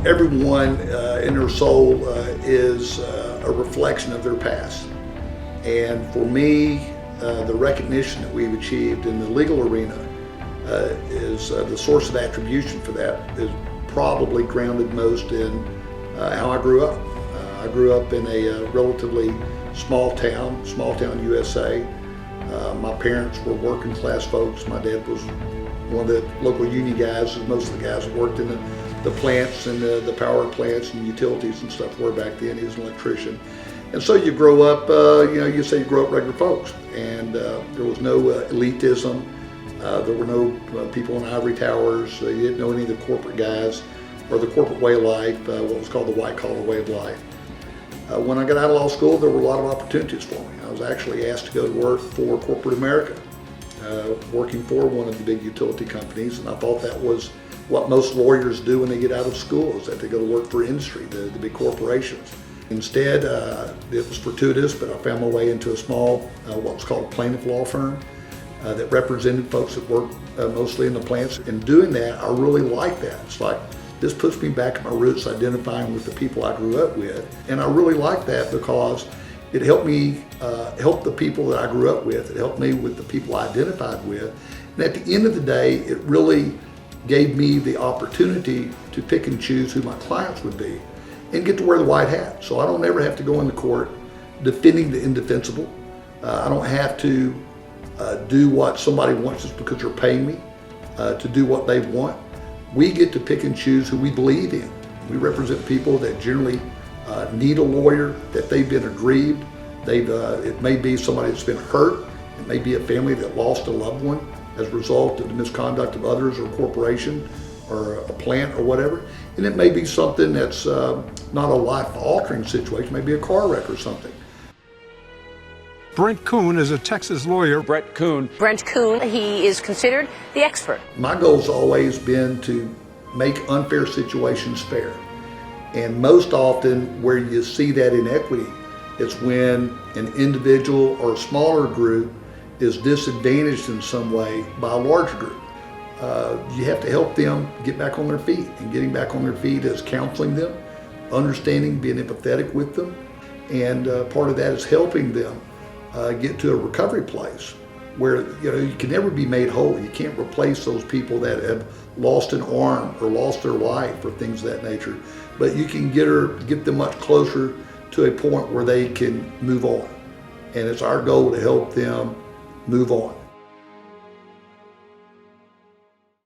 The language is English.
everyone in their soul is a reflection of their past. And for me, the recognition that we've achieved in the legal arena is the source of attribution for that is probably grounded most in how I grew up. I grew up in a relatively small town USA. My parents were working class folks. My dad was one of the local union guys, as most of the guys worked in the plants and the power plants and utilities and stuff were back then. He was an electrician. And so you grow up, you say you grow up regular folks, and there was no elitism. There were no people in ivory towers. You didn't know any of the corporate guys or the corporate way of life, what was called the white collar way of life. When I got out of law school, there were a lot of opportunities for me. I was actually asked to go to work for corporate America, working for one of the big utility companies, and I thought that was what most lawyers do when they get out of school, is that they go to work for industry, the big corporations. Instead, it was fortuitous, but I found my way into a small, what was called a plaintiff law firm that represented folks that worked mostly in the plants. In doing that, I really liked that. It's like, this puts me back at my roots, identifying with the people I grew up with. And I really like that because it helped me help the people that I grew up with. It helped me with the people I identified with. And at the end of the day, it really gave me the opportunity to pick and choose who my clients would be and get to wear the white hat. So I don't ever have to go into court defending the indefensible. I don't have to do what somebody wants just because they're paying me to do what they want. We get to pick and choose who we believe in. We represent people that generally need a lawyer, that they've been aggrieved. It may be somebody that's been hurt. It may be a family that lost a loved one as a result of the misconduct of others or a corporation or a plant or whatever. And it may be something that's not a life-altering situation, maybe a car wreck or something. Brent Coon is a Texas lawyer. Brent Coon. Brent Coon, he is considered the expert. My goal's always been to make unfair situations fair. And most often where you see that inequity is when an individual or a smaller group is disadvantaged in some way by a larger group. You have to help them get back on their feet. And getting back on their feet is counseling them, understanding, being empathetic with them. And part of that is helping them get to a recovery place where you can never be made whole. You can't replace those people that have lost an arm or lost their life or things of that nature. But you can get them much closer to a point where they can move on. And it's our goal to help them move on.